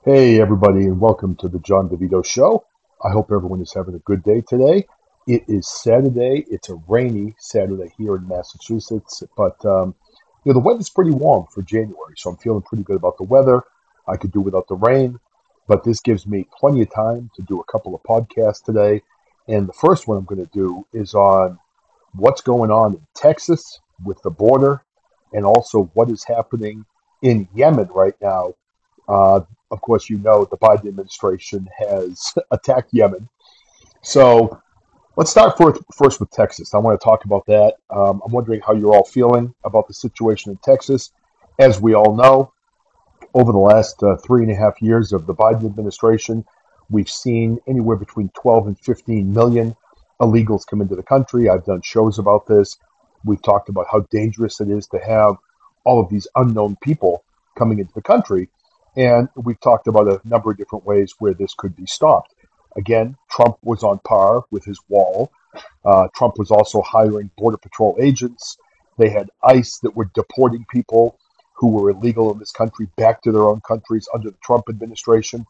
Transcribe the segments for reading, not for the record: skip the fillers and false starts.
Hey, everybody, and welcome to the John DeVito Show. I hope everyone is having a good day today. It is Saturday. It's a rainy Saturday here in Massachusetts, but the weather's pretty warm for January, so I'm feeling pretty good about the weather. I could do without the rain, but this gives me plenty of time to do a couple of podcasts today. And the first one I'm going to do is on what's going on in Texas with the border and also what is happening in Yemen right now. uh, of course, you know the Biden administration has attacked Yemen. So let's start first with Texas. I want to talk about that. I'm wondering how you're all feeling about the situation in Texas. As we all know, over the last 3.5 years of the Biden administration, we've seen anywhere between 12 and 15 million illegals come into the country. I've done shows about this. We've talked about how dangerous it is to have all of these unknown people coming into the country. And we've talked about a number of different ways where this could be stopped. Again, Trump was on par with his wall. Trump was also hiring Border Patrol agents. They had ICE that were deporting people who were illegal in this country back to their own countries under the Trump administration.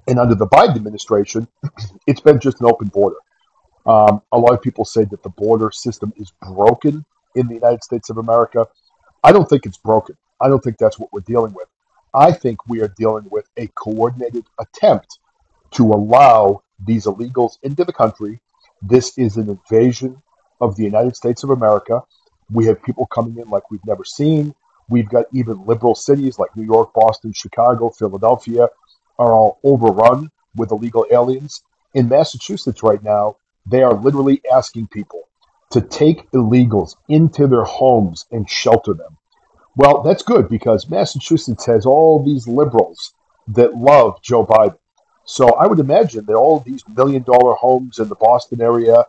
And under the Biden administration, it's been just an open border. A lot of people say that the border system is broken in the United States of America. I don't think it's broken. I don't think that's what we're dealing with. I think we are dealing with a coordinated attempt to allow these illegals into the country. This is an invasion of the United States of America. We have people coming in like we've never seen. We've got even liberal cities like New York, Boston, Chicago, Philadelphia are all overrun with illegal aliens. In Massachusetts right now, they are literally asking people to take illegals into their homes and shelter them. Well, that's good because Massachusetts has all these liberals that love Joe Biden. So I would imagine that all of these $1 million homes in the Boston area,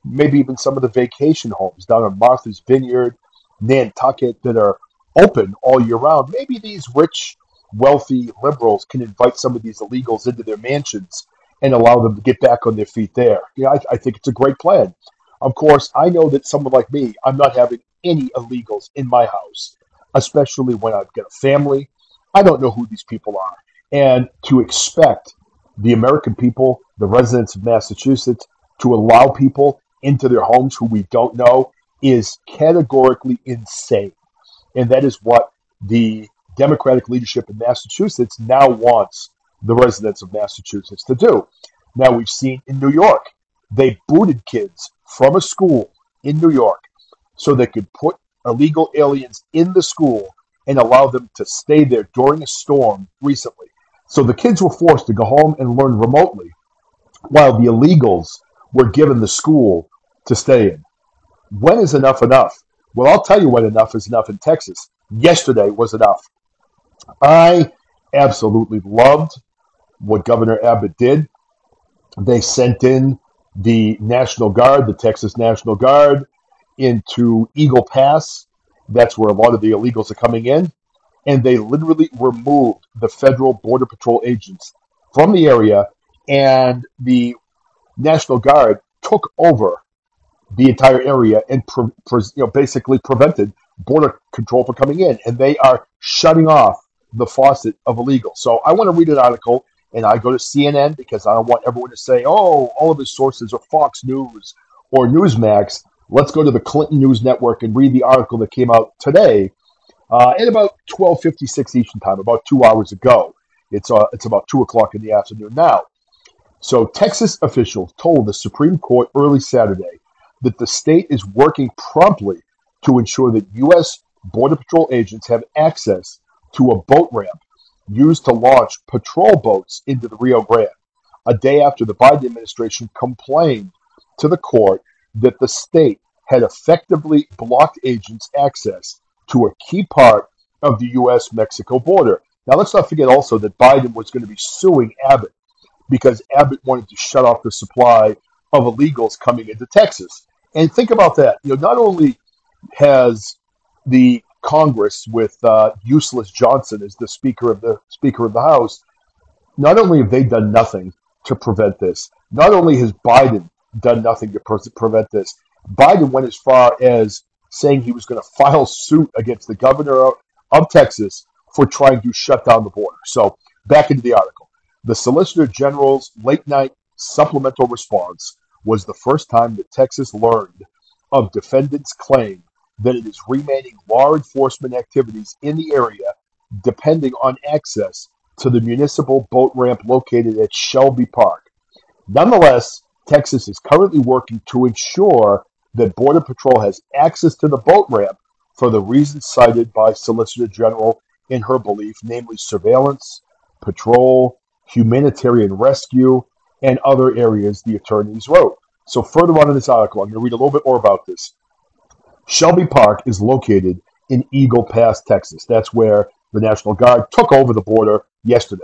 maybe even some of the vacation homes down in Martha's Vineyard, Nantucket, that are open all year round, maybe these rich, wealthy liberals can invite some of these illegals into their mansions and allow them to get back on their feet there. I think it's a great plan. Of course, I know that someone like me, I'm not having any illegals in my house, especially when I've got a family. I don't know who these people are. And to expect the American people, the residents of Massachusetts, to allow people into their homes who we don't know is categorically insane. And that is what the Democratic leadership in Massachusetts now wants the residents of Massachusetts to do. Now, we've seen in New York, they booted kids from a school in New York so they could put illegal aliens in the school and allow them to stay there during a storm recently. So the kids were forced to go home and learn remotely while the illegals were given the school to stay in. When is enough enough? Well, I'll tell you when enough is enough in Texas. Yesterday was enough. I absolutely loved what Governor Abbott did. They sent in the National Guard, the Texas National Guard, into Eagle Pass. That's where a lot of the illegals are coming in. And they literally removed the federal Border Patrol agents from the area, and the National Guard took over the entire area and basically prevented border control from coming in. And they are shutting off the faucet of illegal. So I want to read an article, and I go to CNN because I don't want everyone to say, oh, all of his sources are Fox News or Newsmax. Let's go to the Clinton News Network and read the article that came out today at about 12:56 Eastern Time, about 2 hours ago. It's about 2 o'clock in the afternoon now. So Texas officials told the Supreme Court early Saturday that the state is working promptly to ensure that U.S. Border Patrol agents have access to a boat ramp used to launch patrol boats into the Rio Grande, a day after the Biden administration complained to the court that the state had effectively blocked agents' access to a key part of the U.S.-Mexico border. Now, let's not forget also that Biden was going to be suing Abbott because Abbott wanted to shut off the supply of illegals coming into Texas. And think about that. Not only has the Congress with useless Johnson as the Speaker of the House, not only have they done nothing to prevent this, not only has Biden done nothing to prevent this, Biden went as far as saying he was going to file suit against the governor of Texas for trying to shut down the border. So Back into the article. The Solicitor General's late night supplemental response was the first time that Texas learned of defendants' claim that it is remaining law enforcement activities in the area depending on access to the municipal boat ramp located at Shelby Park. Nonetheless, Texas is currently working to ensure that Border Patrol has access to the boat ramp for the reasons cited by Solicitor General in her belief, namely surveillance, patrol, humanitarian rescue, and other areas, the attorneys wrote. So further on in this article, I'm going to read a little bit more about this. Shelby Park is located in Eagle Pass, Texas. That's where the National Guard took over the border yesterday,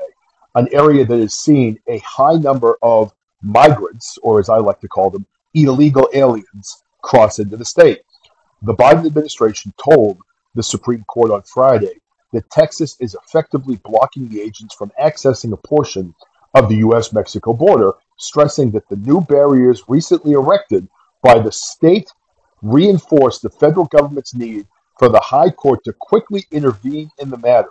an area that has seen a high number of migrants, or as I like to call them, illegal aliens, cross into the state. The Biden administration told the Supreme Court on Friday that Texas is effectively blocking the agents from accessing a portion of the U.S.-Mexico border, stressing that the new barriers recently erected by the state reinforce the federal government's need for the High Court to quickly intervene in the matter.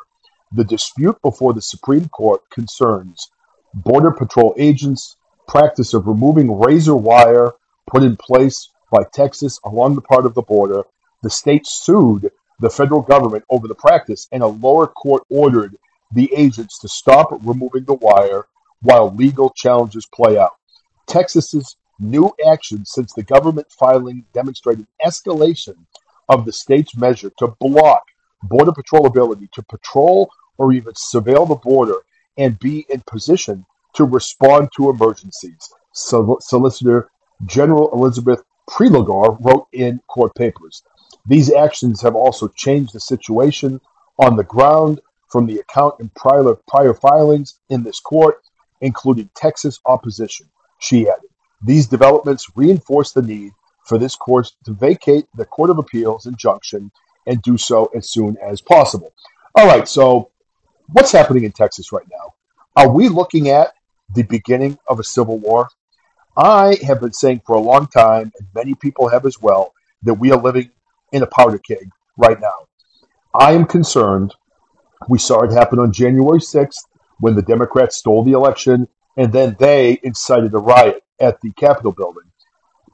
The dispute before the Supreme Court concerns Border Patrol agents' practice of removing razor wire put in place by Texas along the part of the border. The state sued the federal government over the practice, and a lower court ordered the agents to stop removing the wire while legal challenges play out. Texas's new action since the government filing demonstrated escalation of the state's measure to block Border Patrol ability to patrol or even surveil the border and be in position to respond to emergencies, Solicitor General Elizabeth Prelogar wrote in court papers. These actions have also changed the situation on the ground from the account in prior filings in this court, including Texas opposition, she added. These developments reinforce the need for this court to vacate the Court of Appeals injunction and do so as soon as possible. All right, so what's happening in Texas right now? Are we looking at the beginning of a civil war? I have been saying for a long time, and many people have as well, that we are living in a powder keg right now. I am concerned. We saw it happen on January 6th when the Democrats stole the election, and then they incited a riot at the Capitol building.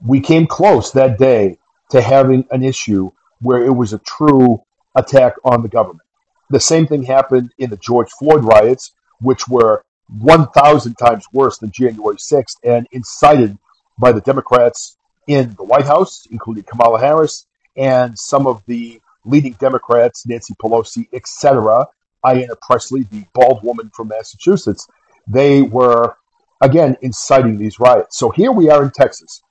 We came close that day to having an issue where it was a true attack on the government. The same thing happened in the George Floyd riots, which were 1,000 times worse than January 6th and incited by the Democrats in the White House, including Kamala Harris, and some of the leading Democrats, Nancy Pelosi, etc., Ayanna Pressley, the bald woman from Massachusetts. They were, again, inciting these riots. So here we are in Texas.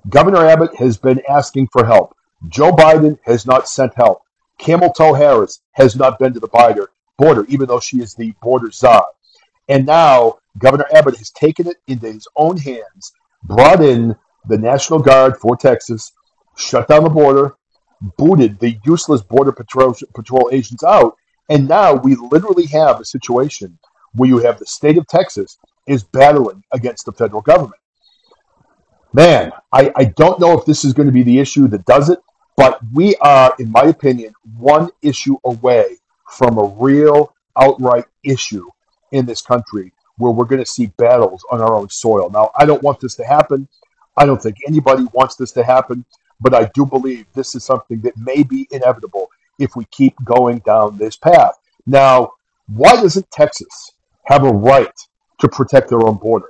Governor Abbott has been asking for help. Joe Biden has not sent help. Camel Toe Harris has not been to the border, even though she is the border czar. And now Governor Abbott has taken it into his own hands, brought in the National Guard for Texas, shut down the border, booted the useless Border Patrol agents out, and now we literally have a situation where you have the state of Texas is battling against the federal government. Man, I don't know if this is going to be the issue that does it, but we are, in my opinion, one issue away from a real outright issue in this country where we're going to see battles on our own soil. Now, I don't want this to happen. I don't think anybody wants this to happen, but I do believe this is something that may be inevitable if we keep going down this path. Now, why doesn't Texas have a right to protect their own border?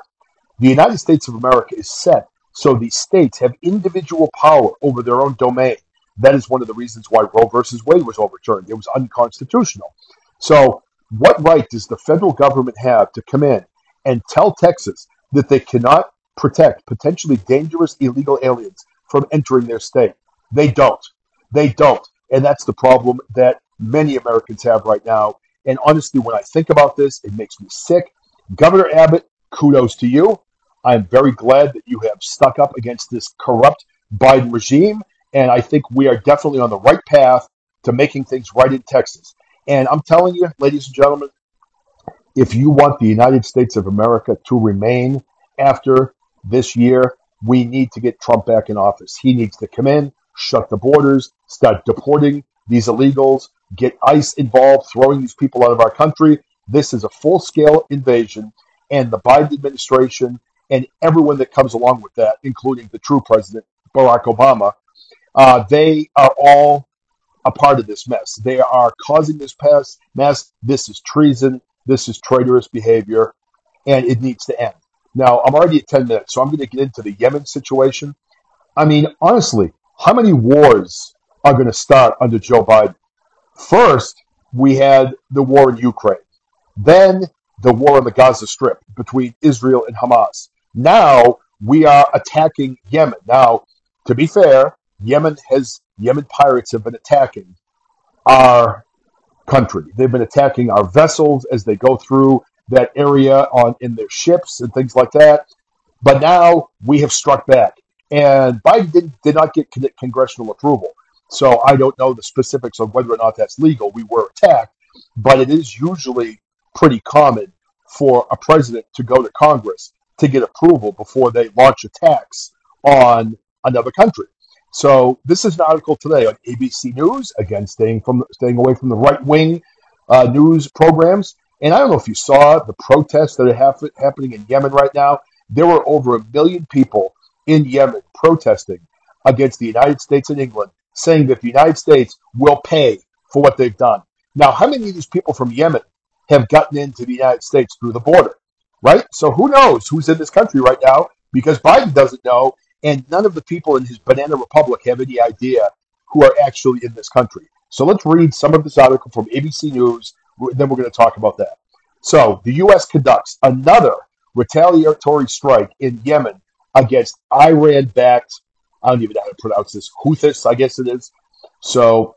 The United States of America is set so the states have individual power over their own domain. That is one of the reasons why Roe versus Wade was overturned. It was unconstitutional. So what right does the federal government have to come in and tell Texas that they cannot protect potentially dangerous illegal aliens from entering their state? They don't. They don't. And that's the problem that many Americans have right now. And honestly, when I think about this, it makes me sick. Governor Abbott, kudos to you. I'm very glad that you have stuck up against this corrupt Biden regime. And I think we are definitely on the right path to making things right in Texas. And I'm telling you, ladies and gentlemen, if you want the United States of America to remain after this year, we need to get Trump back in office. He needs to come in, shut the borders, start deporting these illegals, get ICE involved, throwing these people out of our country. This is a full-scale invasion, and the Biden administration and everyone that comes along with that, including the true president, Barack Obama, they are all a part of this mess. They are causing this mess. This is treason. This is traitorous behavior, and it needs to end. Now, I'm already at 10 minutes, so I'm going to get into the Yemen situation. I mean, honestly, how many wars are going to start under Joe Biden? First, we had the war in Ukraine. Then the war on the Gaza Strip between Israel and Hamas. Now we are attacking Yemen. Now, to be fair, Yemen pirates have been attacking our country. They've been attacking our vessels as they go through that area in their ships and things like that. But now we have struck back. And Biden did not get congressional approval. So I don't know the specifics of whether or not that's legal. We were attacked, but it is usually pretty common for a president to go to Congress to get approval before they launch attacks on another country. So this is an article today on ABC News, again, staying away from the right-wing news programs. And I don't know if you saw the protests that are happening in Yemen right now. There were over 1 million people in Yemen protesting against the United States and England, saying that the United States will pay for what they've done. Now, how many of these people from Yemen have gotten into the United States through the border, right? So who knows who's in this country right now, because Biden doesn't know, and none of the people in his banana republic have any idea who are actually in this country. So let's read some of this article from ABC News, then we're going to talk about that. So the U.S. conducts another retaliatory strike in Yemen against Iran-backed, I don't even know how to pronounce this, Houthis, I guess it is. So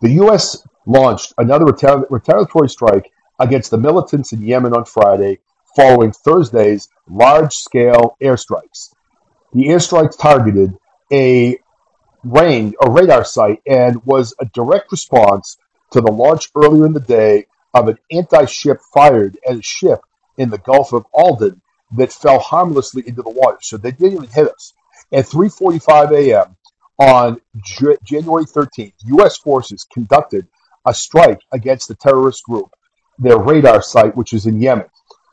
the U.S. launched another retaliatory strike against the militants in Yemen on Friday, following Thursday's large-scale airstrikes. The airstrikes targeted a radar site and was a direct response to the launch earlier in the day of an anti-ship fired at a ship in the Gulf of Aden that fell harmlessly into the water. So they didn't even hit us. At 3:45 a.m. on January 13th, U.S. forces conducted a strike against the terrorist group, their radar site, which is in Yemen.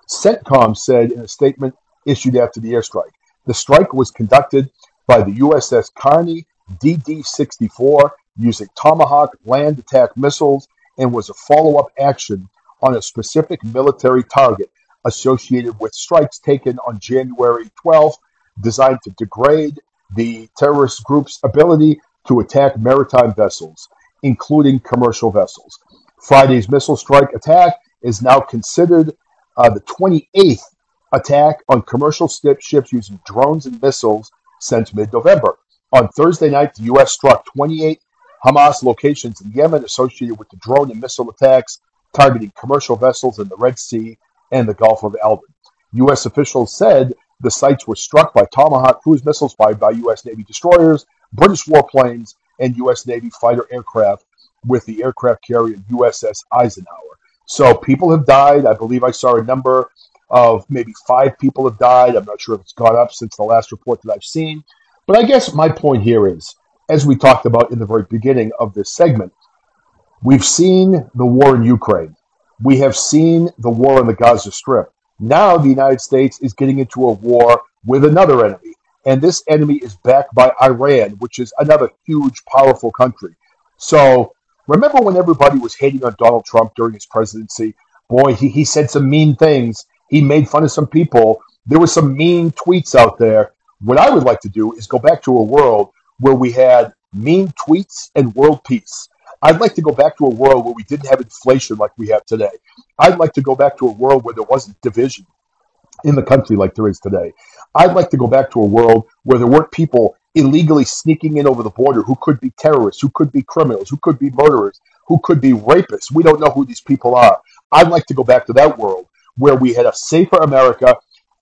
CENTCOM said in a statement issued after the airstrike. The strike was conducted by the USS Carney DD-64 using Tomahawk land attack missiles and was a follow-up action on a specific military target associated with strikes taken on January 12th, designed to degrade the terrorist group's ability to attack maritime vessels, including commercial vessels. Friday's missile strike attack is now considered the 28th attack on commercial ships using drones and missiles since mid-November. On Thursday night, the U.S. struck 28 Hamas locations in Yemen associated with the drone and missile attacks targeting commercial vessels in the Red Sea and the Gulf of Aden. U.S. officials said the sites were struck by Tomahawk cruise missiles fired by U.S. Navy destroyers, British warplanes, and U.S. Navy fighter aircraft with the aircraft carrier USS Eisenhower. So people have died. I believe I saw a number of maybe 5 people have died. I'm not sure if it's gone up since the last report that I've seen. But I guess my point here is, as we talked about in the very beginning of this segment, we've seen the war in Ukraine. We have seen the war on the Gaza Strip. Now the United States is getting into a war with another enemy. And this enemy is backed by Iran, which is another huge, powerful country. So remember when everybody was hating on Donald Trump during his presidency? Boy, he said some mean things. He made fun of some people. There were some mean tweets out there. What I would like to do is go back to a world where we had mean tweets and world peace. I'd like to go back to a world where we didn't have inflation like we have today. I'd like to go back to a world where there wasn't division in the country like there is today. I'd like to go back to a world where there weren't people illegally sneaking in over the border who could be terrorists, who could be criminals, who could be murderers, who could be rapists. We don't know who these people are. I'd like to go back to that world where we had a safer America.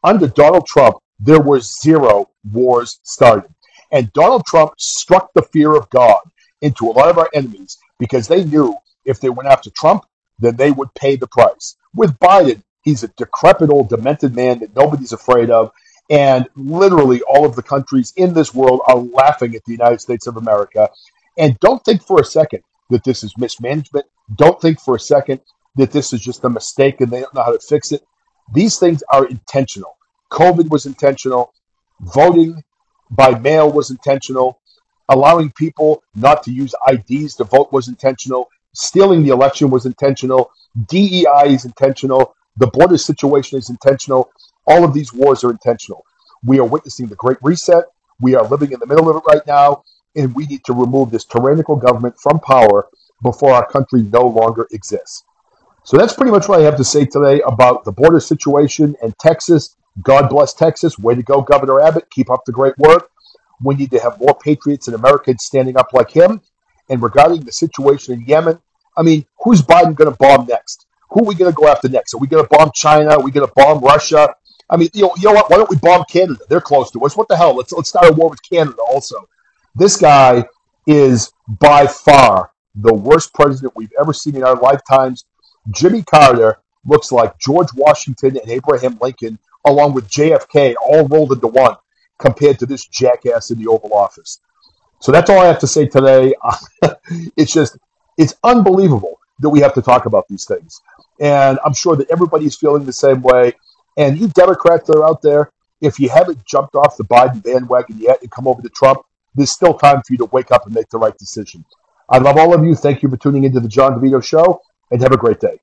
Under Donald Trump, there were 0 wars started. And Donald Trump struck the fear of God into a lot of our enemies because they knew if they went after Trump, then they would pay the price. With Biden, he's a decrepit old demented man that nobody's afraid of. And literally all of the countries in this world are laughing at the United States of America. And don't think for a second that this is mismanagement. Don't think for a second that this is just a mistake and they don't know how to fix it. These things are intentional. COVID was intentional. Voting by mail was intentional. Allowing people not to use IDs to vote was intentional. Stealing the election was intentional. DEI is intentional. The border situation is intentional. All of these wars are intentional. We are witnessing the Great Reset. We are living in the middle of it right now, and we need to remove this tyrannical government from power before our country no longer exists. So that's pretty much what I have to say today about the border situation in Texas. God bless Texas. Way to go, Governor Abbott. Keep up the great work. We need to have more patriots and Americans standing up like him. And regarding the situation in Yemen, I mean, who's Biden going to bomb next? Who are we going to go after next? Are we going to bomb China? Are we going to bomb Russia? I mean, you know what? Why don't we bomb Canada? They're close to us. What the hell? Let's start a war with Canada also. This guy is by far the worst president we've ever seen in our lifetimes. Jimmy Carter looks like George Washington and Abraham Lincoln, along with JFK, all rolled into one, compared to this jackass in the Oval Office. So that's all I have to say today. It's unbelievable that we have to talk about these things. And I'm sure that everybody's feeling the same way. And you Democrats that are out there, if you haven't jumped off the Biden bandwagon yet and come over to Trump, there's still time for you to wake up and make the right decision. I love all of you. Thank you for tuning into the John DeVito Show, and have a great day.